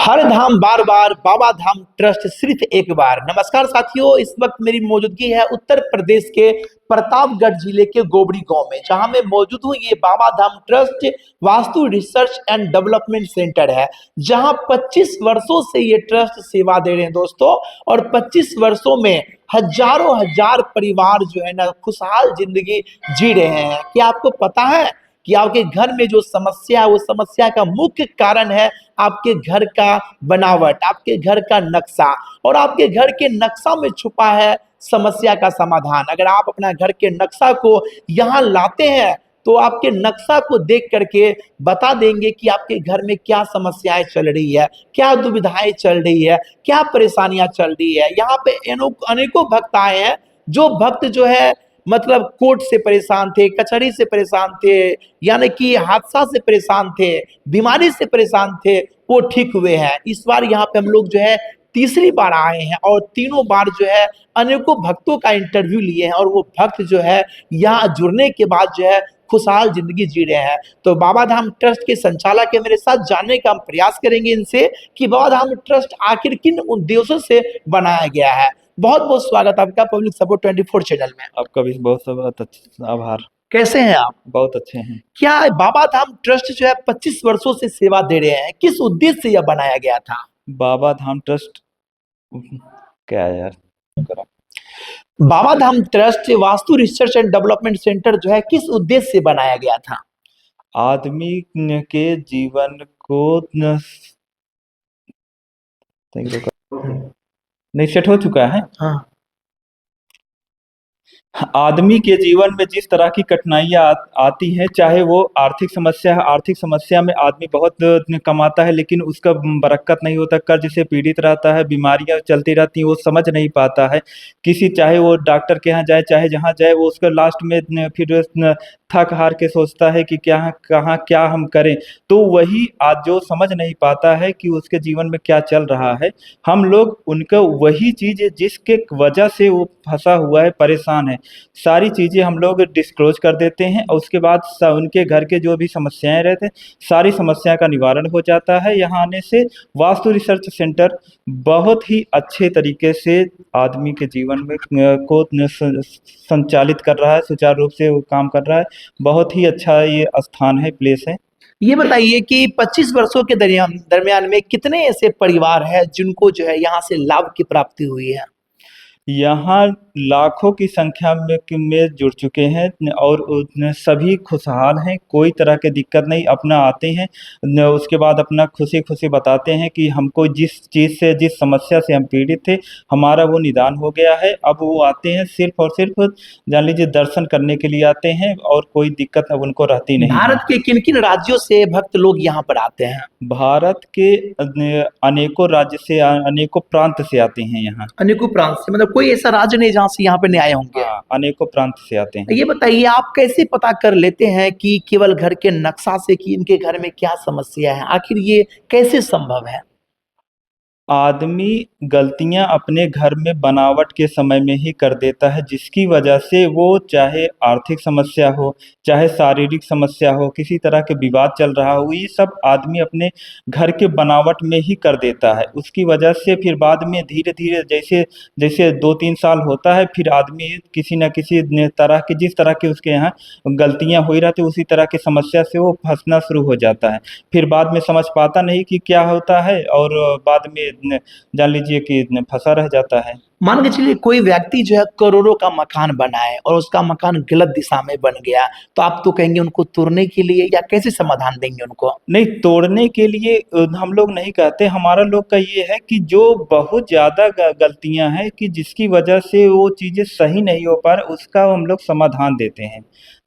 हर धाम बार बार, बाबा Dham trust सिर्फ एक बार। नमस्कार साथियों, इस वक्त मेरी मौजूदगी है उत्तर प्रदेश के प्रतापगढ़ जिले के गोबड़ी गांव में, जहां मैं मौजूद हूं। ये Baba Dham trust Vastu research and development centre है, जहां 25 वर्षों से ये ट्रस्ट सेवा दे रहे हैं दोस्तों। और 25 वर्षों में हजारों हजार परिवार जो है ना खुशहाल जिंदगी जी रहे हैं। क्या आपको पता है कि आपके घर में जो समस्या है, वो समस्या का मुख्य कारण है आपके घर का बनावट, आपके घर का नक्शा। और आपके घर के नक्शा में छुपा है समस्या का समाधान। अगर आप अपना घर के नक्शा को यहाँ लाते हैं तो आपके नक्शा को देख करके बता देंगे कि आपके घर में क्या समस्याएं चल रही है, क्या दुविधाएं चल रही है, क्या परेशानियां चल रही है। यहाँ पे अनेकों भक्त आए हैं। जो भक्त जो है मतलब कोर्ट से परेशान थे, कचहरी से परेशान थे, यानी कि हादसा से परेशान थे, बीमारी से परेशान थे, वो ठीक हुए हैं। इस बार यहाँ पे हम लोग जो है तीसरी बार आए हैं और तीनों बार जो है अनेकों भक्तों का इंटरव्यू लिए हैं। और वो भक्त जो है यहाँ जुड़ने के बाद जो है खुशहाल जिंदगी जी रहे हैं। तो बाबा धाम ट्रस्ट के संचालक है, मेरे साथ जानने का हम प्रयास करेंगे इनसे कि बाबा धाम ट्रस्ट आखिर किन उद्देश्यों से बनाया गया है। बहुत बहुत स्वागत आपका पब्लिक सपोर्ट 24 चैनल में। आपका भी बहुत आभार। कैसे हैं आप? बहुत अच्छे हैं। क्या बाबा धाम ट्रस्ट जो है 25 वर्षों से सेवा दे रहे हैं, किस उद्देश्य से यह बनाया गया था? बाबा धाम ट्रस्ट क्या है यार? Baba Dham trust Vastu research and development centre जो है किस उद्देश्य से बनाया गया था? आदमी के जीवन को नहीं सेट हो चुका है। हाँ। आदमी के जीवन में जिस तरह की कठिनाइयाँ आती हैं, चाहे वो आर्थिक समस्या है। आर्थिक समस्या में आदमी बहुत कमाता है लेकिन उसका बरकत नहीं होता, कर्ज से पीड़ित रहता है, बीमारियां चलती रहती हैं, वो समझ नहीं पाता है। चाहे वो डॉक्टर के यहाँ जाए, चाहे जहाँ जाए, वो उसका लास्ट में फिर थक हार के सोचता है कि क्या कहाँ क्या हम करें। तो वही आज जो समझ नहीं पाता है कि उसके जीवन में क्या चल रहा है, हम लोग उनका वही चीज़ जिसके वजह से वो फंसा हुआ है, परेशान है, सारी चीज़ें हम लोग डिस्क्लोज कर देते हैं। और उसके बाद उनके घर के जो भी समस्याएं रहते हैं, सारी समस्या का निवारण हो जाता है। यहाँ आने से वास्तु रिसर्च सेंटर बहुत ही अच्छे तरीके से आदमी के जीवन में को संचालित कर रहा है, सुचारू रूप से वो काम कर रहा है। बहुत ही अच्छा ये स्थान है, प्लेस है। ये बताइए कि 25 वर्षों के दरमियान में कितने ऐसे परिवार हैं जिनको जो है यहाँ से लाभ की प्राप्ति हुई है? यहाँ लाखों की संख्या में जुड़ चुके हैं और सभी खुशहाल हैं, कोई तरह की दिक्कत नहीं। अपना आते हैं, उसके बाद अपना खुशी खुशी बताते हैं कि हमको जिस चीज़ से, जिस समस्या से हम पीड़ित थे, हमारा वो निदान हो गया है। अब वो आते हैं सिर्फ और सिर्फ जान लीजिए दर्शन करने के लिए आते हैं और कोई दिक्कत अब उनको रहती नहीं है। भारत के किन किन राज्यों से भक्त लोग यहाँ पर आते हैं? भारत के अनेकों राज्य से, अनेकों प्रांत से आते हैं यहाँ। अनेकों प्रांत से, मतलब कोई ऐसा राज्य नहीं जहाँ से यहाँ पे नहीं आए होंगे? हाँ, अनेकों प्रांत से आते हैं। ये बताइए, आप कैसे पता कर लेते हैं कि केवल घर के नक्शा से कि इनके घर में क्या समस्या है? आखिर ये कैसे संभव है? आदमी गलतियां अपने घर में बनावट के समय में ही कर देता है, जिसकी वजह से वो चाहे आर्थिक समस्या हो, चाहे शारीरिक समस्या हो, किसी तरह के विवाद चल रहा हो, ये सब आदमी अपने घर के बनावट में ही कर देता है। उसकी वजह से फिर बाद में धीरे धीरे जैसे जैसे 2-3 साल होता है, फिर आदमी किसी न किसी तरह की, जिस तरह की उसके यहाँ गलतियां हो रहती, उसी तरह की समस्या से वो फंसना शुरू हो जाता है। फिर बाद में समझ पाता नहीं कि क्या होता है और बाद में जान लीजिए कि फंसा रह जाता है। मान के चलिए कोई व्यक्ति जो है करोड़ों का मकान बनाए और उसका मकान गलत दिशा में बन गया, तो आप तो कहेंगे उनको तोड़ने के लिए, या कैसे समाधान देंगे उनको? नहीं, तोड़ने के लिए हम लोग नहीं कहते। हमारा लोग का ये है कि जो बहुत ज़्यादा गलतियां हैं कि जिसकी वजह से वो चीज़ें सही नहीं हो पा रही, उसका हम लोग समाधान देते हैं।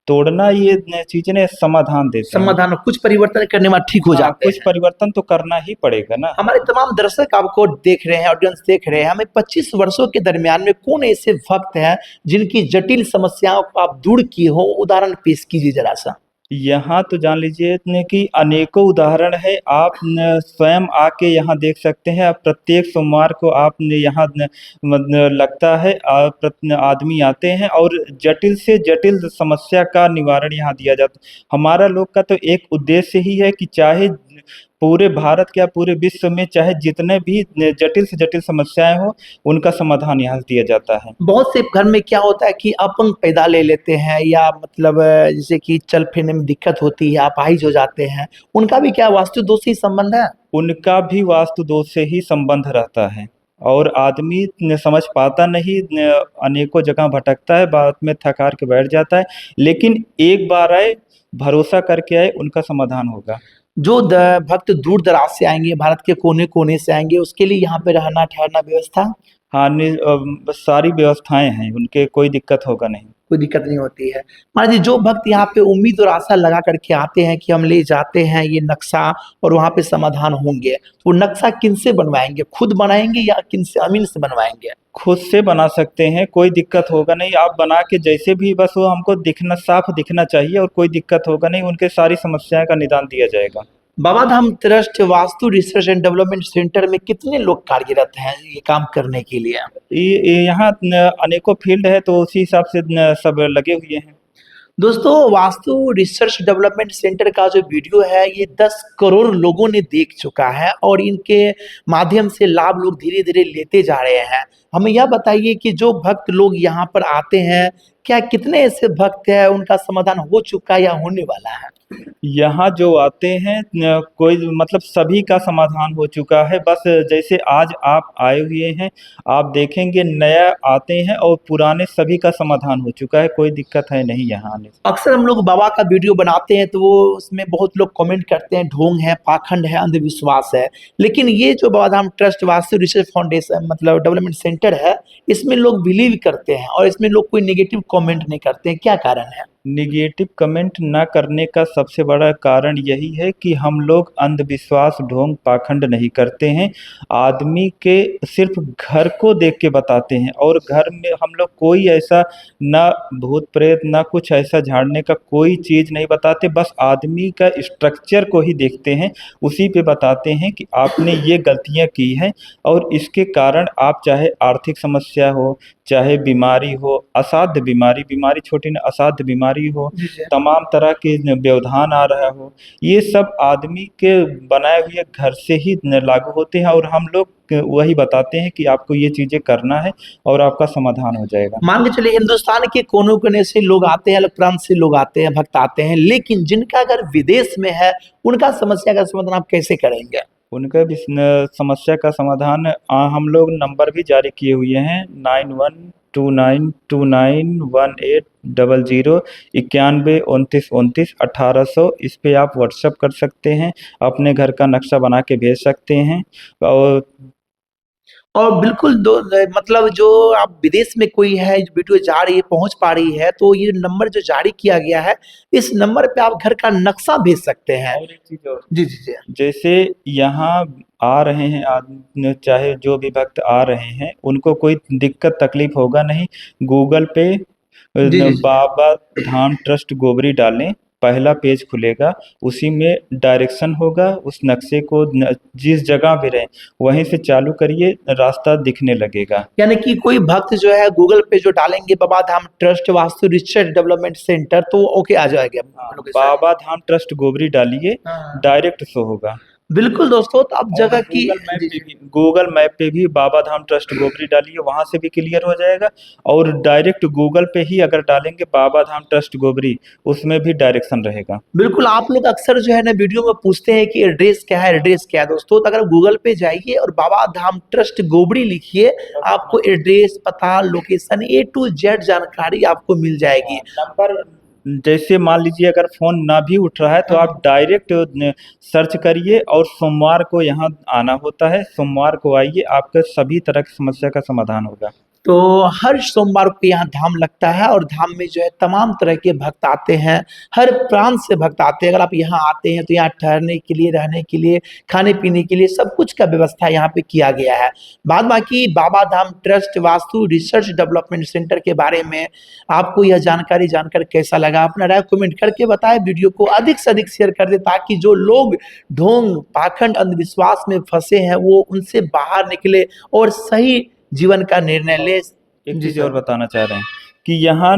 तोड़ना ये चीज़ें ने समाधान देते हैं। समाधान कुछ परिवर्तन करने में ठीक हो हाँ, जाते कुछ हैं। परिवर्तन तो करना ही पड़ेगा ना। हमारे तमाम दर्शक आपको देख रहे हैं, ऑडियंस देख रहे हैं। हमें 25 वर्षों के दरमियान में कौन ऐसे भक्त हैं जिनकी जटिल समस्याओं को आप दूर किए हो? उदाहरण पेश कीजिए जरा सा। यहाँ तो जान लीजिए न कि अनेकों उदाहरण है। आप स्वयं आके यहाँ देख सकते हैं। आप प्रत्येक सोमवार को आप यहाँ लगता है, आदमी आते हैं और जटिल से जटिल समस्या का निवारण यहाँ दिया जाता है। हमारा लोग का तो एक उद्देश्य ही है कि चाहे पूरे भारत क्या पूरे विश्व में चाहे जितने भी जटिल से जटिल समस्याएं हो, उनका समाधान यहाँ से दिया जाता है। बहुत से घर में क्या होता है कि अपंग पैदा ले लेते हैं या मतलब जैसे कि चल फिरने में दिक्कत होती है, अपाहिज हो जाते हैं, उनका भी क्या वास्तु दोष से ही संबंध है? उनका भी वास्तु दोष से ही संबंध रहता है और आदमी समझ पाता नहीं, अनेकों जगह भटकता है, बाद में थक हार के बैठ जाता है। लेकिन एक बार आए, भरोसा करके आए, उनका समाधान होगा। जो भक्त दूर दराज से आएंगे, भारत के कोने कोने से आएंगे, उसके लिए यहाँ पे रहना ठहरना व्यवस्था हाँ, सारी व्यवस्थाएं हैं, उनके कोई दिक्कत होगा नहीं। कोई दिक्कत नहीं होती है। मान लीजिए जो भक्त यहाँ पे उम्मीद और आशा लगा करके आते हैं कि हम ले जाते हैं ये नक्शा और वहाँ पे समाधान होंगे, तो वो नक्शा किन से बनवाएंगे? खुद बनाएंगे या किन से अमीन से बनवाएंगे? खुद से बना सकते हैं, कोई दिक्कत होगा नहीं। आप बना के जैसे भी, बस वो हमको दिखना, साफ दिखना चाहिए और कोई दिक्कत होगा नहीं, उनके सारी समस्याएं का निदान दिया जाएगा। Baba Dham trust Vastu research and development centre में कितने लोग कार्यरत हैं ये काम करने के लिए? यहाँ अनेकों फील्ड है, तो उसी हिसाब से सब लगे हुए हैं। दोस्तों, वास्तु रिसर्च डेवलपमेंट सेंटर का जो वीडियो है ये 10 करोड़ लोगों ने देख चुका है और इनके माध्यम से लाभ लोग धीरे धीरे लेते जा रहे हैं। हमें यह बताइए कि जो भक्त लोग यहाँ पर आते हैं, क्या कितने ऐसे भक्त हैं उनका समाधान हो चुका है या होने वाला है? यहाँ जो आते हैं कोई मतलब सभी का समाधान हो चुका है। बस जैसे आज आप आए हुए हैं, आप देखेंगे नया आते हैं और पुराने सभी का समाधान हो चुका है, कोई दिक्कत है नहीं यहाँ आने से। अक्सर हम लोग बाबा का वीडियो बनाते हैं तो वो उसमें बहुत लोग कमेंट करते हैं ढोंग है, पाखंड है, अंधविश्वास है। लेकिन ये जो बाबा Dham trust Vastu research foundation मतलब डेवलपमेंट सेंटर है, इसमें लोग बिलीव करते हैं और इसमें लोग कोई नेगेटिव कमेंट नहीं करते हैं। क्या कारण है? निगेटिव कमेंट ना करने का सबसे बड़ा कारण यही है कि हम लोग अंधविश्वास, ढोंग, पाखंड नहीं करते हैं। आदमी के सिर्फ घर को देख के बताते हैं और घर में हम लोग कोई ऐसा ना भूत प्रेत ना कुछ ऐसा झाड़ने का कोई चीज़ नहीं बताते। बस आदमी का स्ट्रक्चर को ही देखते हैं, उसी पे बताते हैं कि आपने ये गलतियाँ की हैं और इसके कारण आप चाहे आर्थिक समस्या हो, चाहे बीमारी हो, असाध्य बीमारी, बीमारी छोटी ना असाध्य बीमारी हो, तमाम तरह के व्यवधान आ रहा हो, ये सब आदमी के बनाए हुए घर से ही लागू होते हैं और हम लोग वही बताते हैं कि आपको ये चीज़ें करना है और आपका समाधान हो जाएगा। मान के चलिए हिंदुस्तान के कोने कोने से लोग आते हैं, अलग प्रांत से लोग आते हैं, भक्त आते हैं, लेकिन जिनका घर विदेश में है उनका समस्या का समाधान आप कैसे करेंगे? उनका भी समस्या का समाधान हम लोग नंबर भी जारी किए हुए हैं 9129291800 9129291800। इस पे आप व्हाट्सएप कर सकते हैं, अपने घर का नक्शा बना के भेज सकते हैं। और बिल्कुल दो मतलब जो आप विदेश में कोई है वीडियो जा रही है, पहुंच पा रही है, तो ये नंबर जो जारी किया गया है, इस नंबर पे आप घर का नक्शा भेज सकते हैं। और एक चीज़ और, जी जी जी। जैसे यहाँ आ रहे हैं आदमी, चाहे जो भी भक्त आ रहे हैं, उनको कोई दिक्कत तकलीफ होगा नहीं। गूगल पे जी जी जी। बाबा धाम ट्रस्ट गोबरी डालें, पहला पेज खुलेगा, उसी में डायरेक्शन होगा। उस नक्शे को जिस जगह भी रहें वहीं से चालू करिए, रास्ता दिखने लगेगा। यानी कि कोई भक्त जो है गूगल पे जो डालेंगे Baba Dham trust Vastu research development centre, तो ओके आ जाएगा लोकेशन। बाबा धाम ट्रस्ट गोबरी डालिए, हाँ। डायरेक्ट शो होगा। बिल्कुल दोस्तों, तो अब जगह की गूगल मैप पे भी बाबा धाम ट्रस्ट गोबरी डालिए, वहां से भी क्लियर हो जाएगा। और डायरेक्ट गूगल पे ही अगर डालेंगे बाबा धाम ट्रस्ट गोबरी, उसमें भी डायरेक्शन रहेगा। बिल्कुल। आप लोग अक्सर जो है ना वीडियो में पूछते हैं कि एड्रेस क्या है, एड्रेस क्या है। दोस्तों, तो अगर गूगल पे जाइए और बाबा धाम ट्रस्ट गोबरी लिखिए, आपको एड्रेस, पता, लोकेशन A to Z जानकारी आपको मिल जाएगी। नंबर जैसे मान लीजिए अगर फोन ना भी उठ रहा है तो आप डायरेक्ट सर्च करिए और सोमवार को यहाँ आना होता है, सोमवार को आइए, आपके सभी तरह की समस्या का समाधान होगा। तो हर सोमवार को यहाँ धाम लगता है और धाम में जो है तमाम तरह के भक्त आते हैं, हर प्रांत से भक्त आते हैं। अगर आप यहाँ आते हैं तो यहाँ ठहरने के लिए, रहने के लिए, खाने पीने के लिए सब कुछ का व्यवस्था यहाँ पे किया गया है। बाद बाकी Baba Dham trust Vastu research development centre के बारे में आपको यह जानकारी जानकर कैसा लगा, अपना राय कमेंट करके बताएं। वीडियो को अधिक से अधिक शेयर कर दे ताकि जो लोग ढोंग, पाखंड, अंधविश्वास में फंसे हैं वो उनसे बाहर निकले और सही जीवन का निर्णय ले। एक चीज़ और बताना चाह रहे हैं कि यहाँ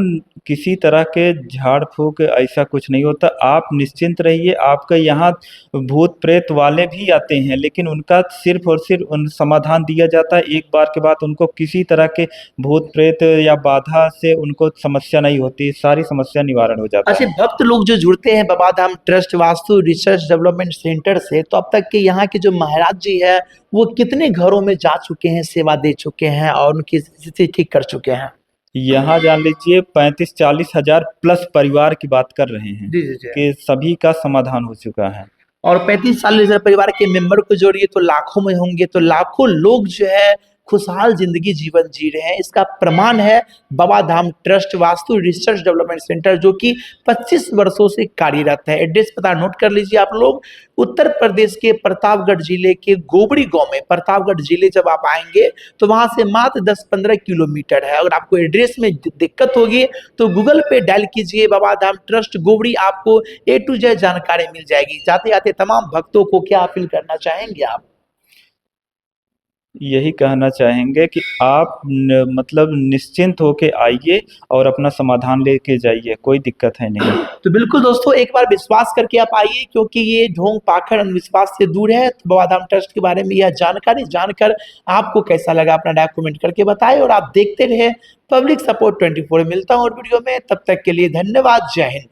किसी तरह के झाड़ फूक ऐसा कुछ नहीं होता। आप निश्चिंत रहिए, आपका यहाँ भूत प्रेत वाले भी आते हैं, लेकिन उनका सिर्फ और सिर्फ उन समाधान दिया जाता है एक बार के बाद, उनको किसी तरह के भूत प्रेत या बाधा से उनको समस्या नहीं होती, सारी समस्या निवारण हो जाता अच्छा, है। भक्त लोग जो जुड़ते हैं Baba Dham trust Vastu research development centre से, तो अब तक के यहाँ के जो महाराज जी है वो कितने घरों में जा चुके हैं, सेवा दे चुके हैं और उनकी स्थिति ठीक कर चुके हैं? यहाँ जान लीजिए 35-40 हजार प्लस परिवार की बात कर रहे हैं जी जी जी। कि सभी का समाधान हो चुका है। और 35-40 परिवार के मेंबर को जोड़िए तो लाखों में होंगे, तो लाखों लोग जो है खुशहाल जिंदगी जीवन जी रहे हैं। इसका प्रमाण है Baba Dham trust Vastu research development centre, जो कि 25 वर्षों से कार्यरत है। एड्रेस पता नोट कर लीजिए आप लोग, उत्तर प्रदेश के प्रतापगढ़ जिले के गोबड़ी गांव में। प्रतापगढ़ जिले जब आप आएंगे तो वहां से मात्र 10-15 किलोमीटर है। अगर आपको एड्रेस में दिक्कत होगी तो गूगल पे डायल कीजिए बाबा धाम ट्रस्ट गोबड़ी, आपको ए टू जेड जानकारी मिल जाएगी। जाते जाते तमाम भक्तों को क्या अपील करना चाहेंगे आप? यही कहना चाहेंगे कि आप मतलब निश्चिंत होके आइए और अपना समाधान लेके जाइए, कोई दिक्कत है नहीं। तो बिल्कुल दोस्तों, एक बार विश्वास करके आप आइए, क्योंकि ये ढोंग पाखंड अंधविश्वास से दूर है। तो बाबा धाम ट्रस्ट के बारे में यह जानकारी जानकर आपको कैसा लगा, अपना डॉक्यूमेंट करके बताएं और आप देखते रहे पब्लिक सपोर्ट 24। मिलता हूँ और वीडियो में, तब तक के लिए धन्यवाद। जय हिंद।